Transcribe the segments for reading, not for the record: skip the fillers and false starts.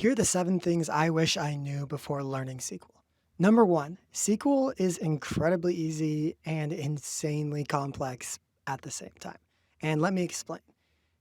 Here are the 7 things I wish I knew before learning SQL. Number 1, SQL is incredibly easy and insanely complex at the same time. And let me explain.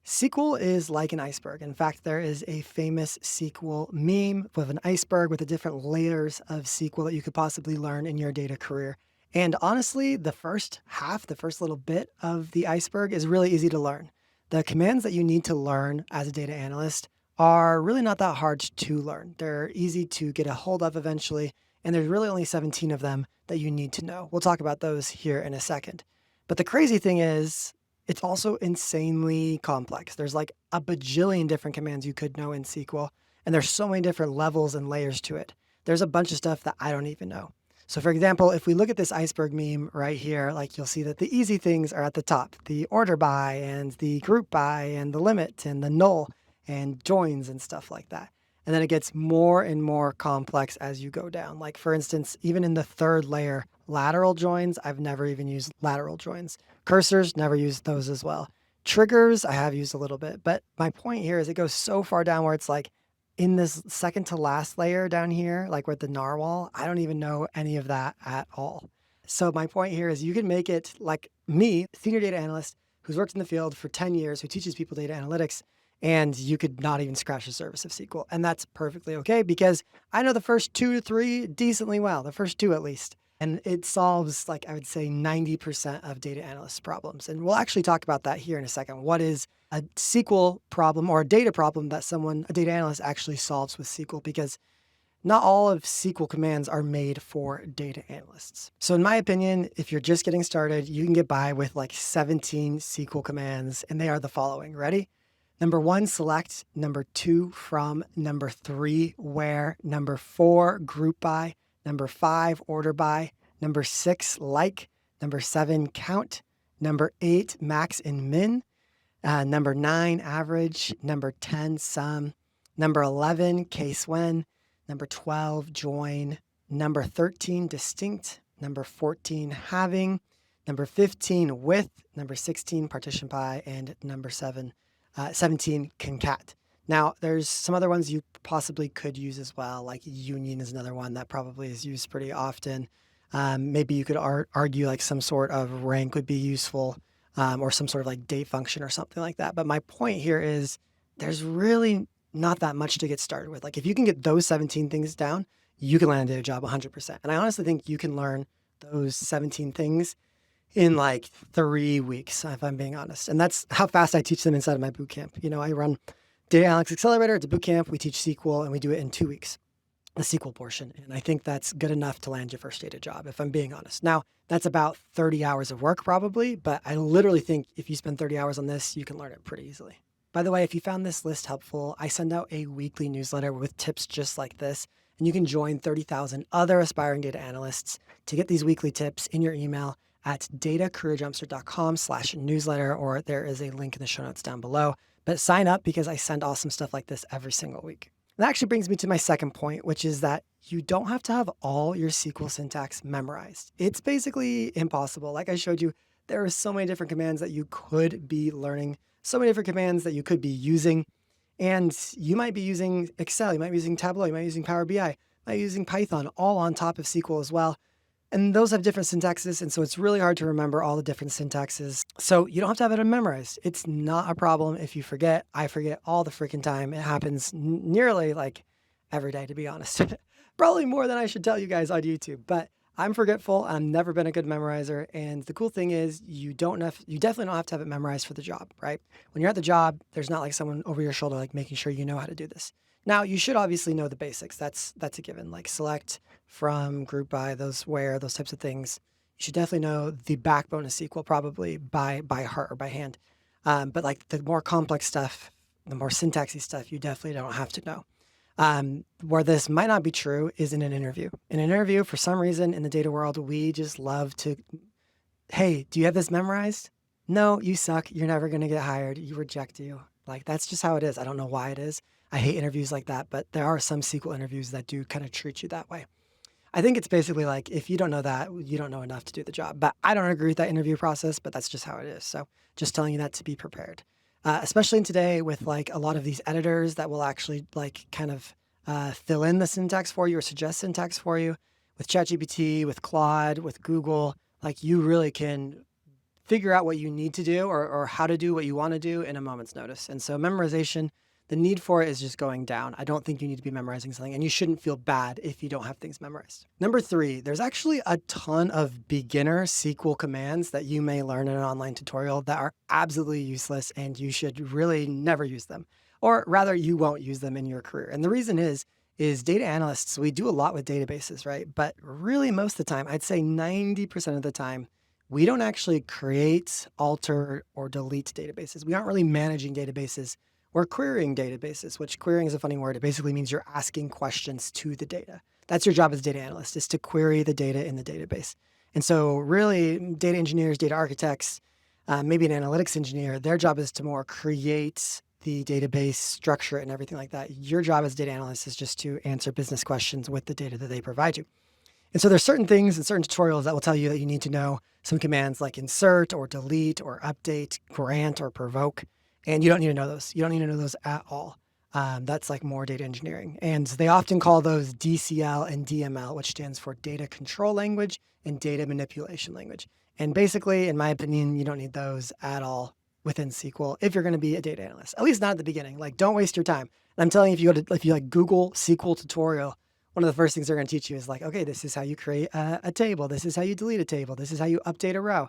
SQL is like an iceberg. In fact, there is a famous SQL meme with an iceberg with the different layers of SQL that you could possibly learn in your data career. And honestly, the first half, the first little bit of the iceberg is really easy to learn. The commands that you need to learn as a data analyst are really not that hard to learn. They're easy to get a hold of eventually, and there's really only 17 of them that you need to know. We'll talk about those here in a second. But the crazy thing is, it's also insanely complex. There's like a bajillion different commands you could know in SQL, and there's so many different levels and layers to it. There's a bunch of stuff that I don't even know. So for example, if we look at this iceberg meme right here, like you'll see that the easy things are at the top, the order by and the group by and the limit and the null and joins and stuff like that. And then it gets more and more complex as you go down. Like for instance, even in the third layer, lateral joins, I've never even used lateral joins. Cursors, never used those as well. Triggers, I have used a little bit, but my point here is it goes so far down where it's like in this second to last layer down here, like with the narwhal, I don't even know any of that at all. So my point here is you can make it like me, senior data analyst, who's worked in the field for 10 years, who teaches people data analytics, and you could not even scratch the surface of SQL. And that's perfectly okay because I know the first 2 to 3 decently well, the first 2 at least. And it solves, like I would say, 90% of data analyst problems. And we'll actually talk about that here in a second. What is a SQL problem or a data problem that a data analyst actually solves with SQL? Because not all of SQL commands are made for data analysts. So in my opinion, if you're just getting started, you can get by with like 17 SQL commands, and they are the following. Ready? Number 1, select. Number 2, from. Number 3, where. Number 4, group by. Number 5, order by. Number 6, like. Number 7, count. Number 8, max and min. Number 9, average. Number 10, sum. Number 11, case when. Number 12, join. Number 13, distinct. Number 14, having. Number 15, with. Number 16, partition by. And number 17, concat. Now, there's some other ones you possibly could use as well, like union is another one that probably is used pretty often. Maybe you could argue like some sort of rank would be useful, or some sort of like date function or something like that. But my point here is there's really not that much to get started with. Like if you can get those 17 things down, you can land a data job 100%. And I honestly think you can learn those 17 things in like 3 weeks, if I'm being honest. And that's how fast I teach them inside of my boot camp. You know, I run Data Analytics Accelerator. It's a boot camp. We teach SQL and we do it in 2 weeks, the SQL portion. And I think that's good enough to land your first data job, if I'm being honest. Now, that's about 30 hours of work probably, but I literally think if you spend 30 hours on this, you can learn it pretty easily. By the way, if you found this list helpful, I send out a weekly newsletter with tips just like this, and you can join 30,000 other aspiring data analysts to get these weekly tips in your email at datacareerjumpstart.com/newsletter, or there is a link in the show notes down below. But sign up because I send awesome stuff like this every single week. That actually brings me to my second point, which is that you don't have to have all your SQL syntax memorized. It's basically impossible. Like I showed you, there are so many different commands that you could be learning, so many different commands that you could be using. And you might be using Excel, you might be using Tableau, you might be using Power BI, you might be using Python, all on top of SQL as well. And those have different syntaxes, and so it's really hard to remember all the different syntaxes. So you don't have to have it memorized. It's not a problem if you forget. I forget all the freaking time. It happens nearly like every day, to be honest. Probably more than I should tell you guys on YouTube, but I'm forgetful. I've never been a good memorizer. And the cool thing is you definitely don't have to have it memorized for the job, right? When you're at the job, there's not like someone over your shoulder, like making sure you know how to do this. Now, you should obviously know the basics. That's a given, like select, from, group by, those where, those types of things. You should definitely know the backbone of SQL probably by heart or by hand. But like the more complex stuff, the more syntaxy stuff, you definitely don't have to know. Where this might not be true is in an interview. In an interview, for some reason in the data world, we just love to, hey, do you have this memorized? No, you suck. You're never going to get hired. You reject you. Like, that's just how it is. I don't know why it is. I hate interviews like that, but there are some SQL interviews that do kind of treat you that way. I think it's basically like, if you don't know that, you don't know enough to do the job. But I don't agree with that interview process, but that's just how it is. So just telling you that to be prepared. Especially in today with like a lot of these editors that will actually like kind of fill in the syntax for you or suggest syntax for you. With ChatGPT, with Claude, with Google, like you really can figure out what you need to do or how to do what you want to do in a moment's notice. And so memorization, the need for it is just going down. I don't think you need to be memorizing something, and you shouldn't feel bad if you don't have things memorized. Number 3, there's actually a ton of beginner SQL commands that you may learn in an online tutorial that are absolutely useless, and you should really never use them. Or rather, you won't use them in your career. And the reason is data analysts, we do a lot with databases, right? But really most of the time, I'd say 90% of the time, we don't actually create, alter, or delete databases. We aren't really managing databases. We're querying databases, which querying is a funny word. It basically means you're asking questions to the data. That's your job as a data analyst, is to query the data in the database. And so really data engineers, data architects, maybe an analytics engineer, their job is to more create the database, structure it, and everything like that. Your job as a data analyst is just to answer business questions with the data that they provide you. And so there's certain things and certain tutorials that will tell you that you need to know some commands like insert or delete or update, grant or provoke. And you don't need to know those. You don't need to know those at all. That's like more data engineering. And they often call those DCL and DML, which stands for data control language and data manipulation language. And basically, in my opinion, you don't need those at all within SQL if you're going to be a data analyst, at least not at the beginning. Like, don't waste your time. And I'm telling you, if you like Google SQL tutorial, one of the first things they're going to teach you is like, okay, this is how you create a table. This is how you delete a table. This is how you update a row.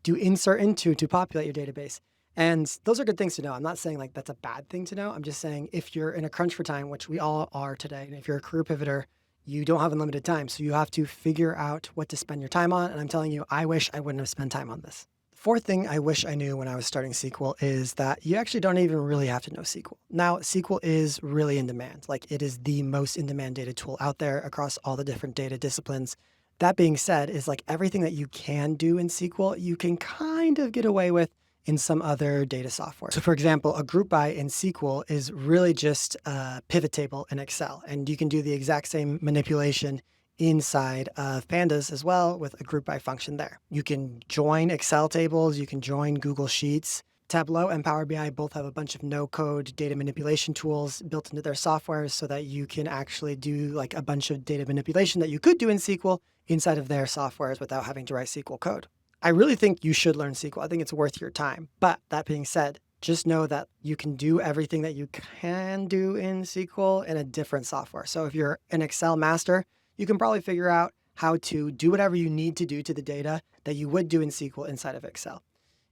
Do insert into to populate your database. And those are good things to know. I'm not saying like that's a bad thing to know. I'm just saying if you're in a crunch for time, which we all are today, and if you're a career pivoter, you don't have unlimited time. So you have to figure out what to spend your time on. And I'm telling you, I wish I wouldn't have spent time on this. Fourth thing I wish I knew when I was starting SQL is that you actually don't even really have to know SQL. Now, SQL is really in demand. Like, it is the most in-demand data tool out there across all the different data disciplines. That being said, is like everything that you can do in SQL, you can kind of get away with in some other data software. So for example, a group by in SQL is really just a pivot table in Excel, and you can do the exact same manipulation inside of Pandas as well with a group by function there. You can join Excel tables, you can join Google Sheets. Tableau and Power BI both have a bunch of no-code data manipulation tools built into their software so that you can actually do like a bunch of data manipulation that you could do in SQL inside of their softwares without having to write SQL code. I really think you should learn SQL. I think it's worth your time. But that being said, just know that you can do everything that you can do in SQL in a different software. So if you're an Excel master, you can probably figure out how to do whatever you need to do to the data that you would do in SQL inside of Excel.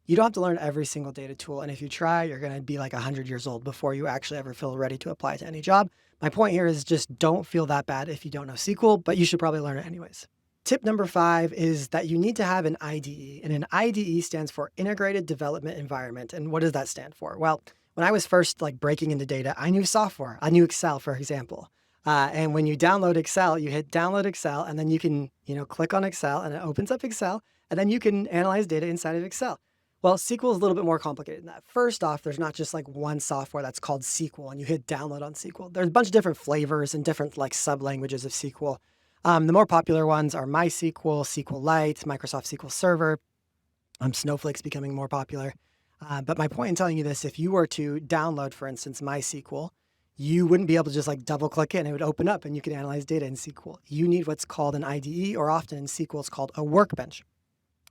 You don't have to learn every single data tool. And if you try, you're going to be like 100 years old before you actually ever feel ready to apply to any job. My point here is just don't feel that bad if you don't know SQL, but you should probably learn it anyways. Tip number 5 is that you need to have an IDE, and an IDE stands for Integrated Development Environment. And what does that stand for? Well, when I was first like breaking into data, I knew software. I knew Excel, for example. And when you download Excel, you hit download Excel, and then you can, click on Excel, and it opens up Excel, and then you can analyze data inside of Excel. Well, SQL is a little bit more complicated than that. First off, there's not just like one software that's called SQL, and you hit download on SQL. There's a bunch of different flavors and different like sub-languages of SQL. The more popular ones are MySQL, SQLite, Microsoft SQL Server. Snowflake's becoming more popular. But my point in telling you this, if you were to download, for instance, MySQL, you wouldn't be able to just like double click it and it would open up and you could analyze data in SQL. You need what's called an IDE, or often in SQL, it's called a workbench.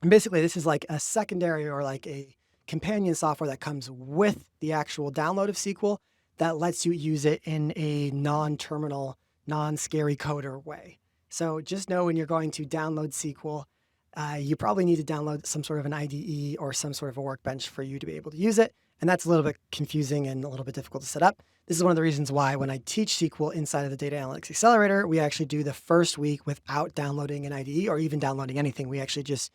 And basically, this is like a secondary or like a companion software that comes with the actual download of SQL that lets you use it in a non-terminal, non-scary coder way. So just know when you're going to download SQL, you probably need to download some sort of an IDE or some sort of a workbench for you to be able to use it. And that's a little bit confusing and a little bit difficult to set up. This is one of the reasons why when I teach SQL inside of the Data Analytics Accelerator, we actually do the first week without downloading an IDE or even downloading anything. We actually just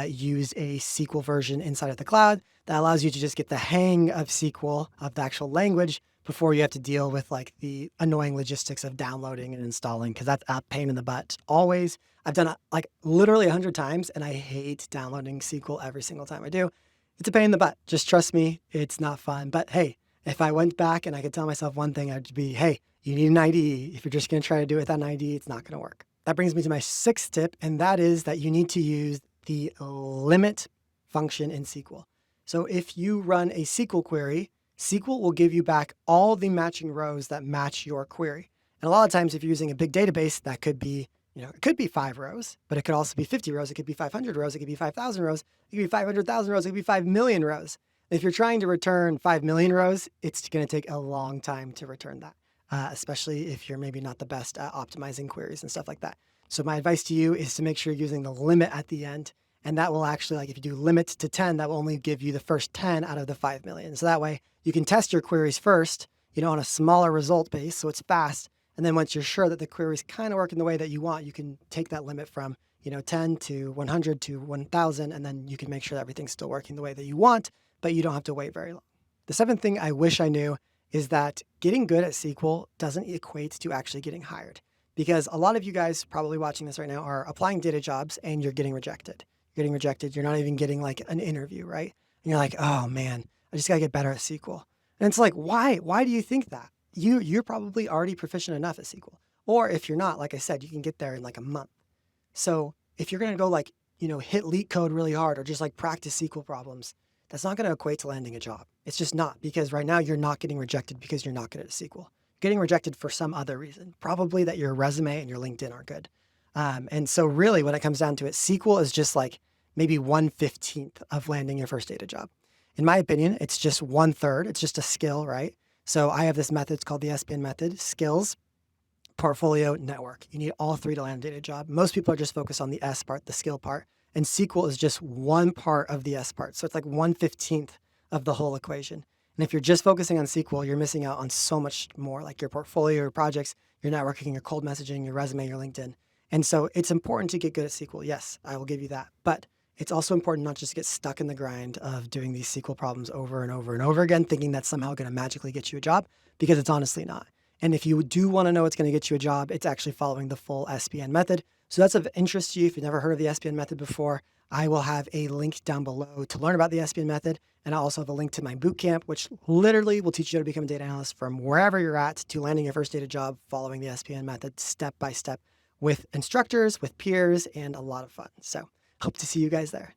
use a SQL version inside of the cloud that allows you to just get the hang of SQL, of the actual language, before you have to deal with like the annoying logistics of downloading and installing, because that's a pain in the butt. Always. I've done it like literally 100 times, and I hate downloading SQL every single time I do. It's a pain in the butt. Just trust me, it's not fun. But hey, if I went back and I could tell myself one thing, I'd be, hey, you need an IDE. If you're just going to try to do it without an IDE, it's not going to work. That brings me to my 6th tip, and that is that you need to use the limit function in SQL. So if you run a SQL query, SQL will give you back all the matching rows that match your query. And a lot of times, if you're using a big database, that could be, it could be 5 rows, but it could also be 50 rows. It could be 500 rows. It could be 5,000 rows. It could be 500,000 rows. It could be 5 million rows. If you're trying to return 5 million rows, it's going to take a long time to return that, especially if you're maybe not the best at optimizing queries and stuff like that. So my advice to you is to make sure you're using the limit at the end. And that will actually, like if you do limit to 10, that will only give you the first 10 out of the 5 million. So that way you can test your queries first, on a smaller result base. So it's fast. And then once you're sure that the queries kind of work in the way that you want, you can take that limit from, 10 to 100 to 1,000. And then you can make sure that everything's still working the way that you want, but you don't have to wait very long. The seventh thing I wish I knew is that getting good at SQL doesn't equate to actually getting hired. Because a lot of you guys probably watching this right now are applying data jobs and you're getting rejected. You're not even getting like an interview, right? And you're like, oh man, I just gotta get better at SQL. And it's like, why? Why do you think that? You're probably already proficient enough at SQL. Or if you're not, like I said, you can get there in like a month. So if you're gonna go like, hit leak code really hard or just like practice SQL problems, that's not gonna equate to landing a job. It's just not, because right now you're not getting rejected because you're not good at SQL. You're getting rejected for some other reason, probably that your resume and your LinkedIn aren't good. And so really when it comes down to it, SQL is just like maybe 1/15 of landing your first data job. In my opinion, it's just 1/3. It's just a skill, right? So I have this method. It's called the SPN method: skills, portfolio, network. You need all three to land a data job. Most people are just focused on the S part, the skill part, and SQL is just one part of the S part. So it's like 1/15 of the whole equation. And if you're just focusing on SQL, you're missing out on so much more, like your portfolio, your projects, your networking, your cold messaging, your resume, your LinkedIn. And so it's important to get good at SQL. Yes, I will give you that. But it's also important not just to get stuck in the grind of doing these SQL problems over and over and over again, thinking that's somehow going to magically get you a job, because it's honestly not. And if you do want to know what's going to get you a job, it's actually following the full SPN method. So that's of interest to you. If you've never heard of the SPN method before, I will have a link down below to learn about the SPN method. And I also have a link to my bootcamp, which literally will teach you how to become a data analyst from wherever you're at to landing your first data job following the SPN method step by step with instructors, with peers, and a lot of fun. So hope to see you guys there.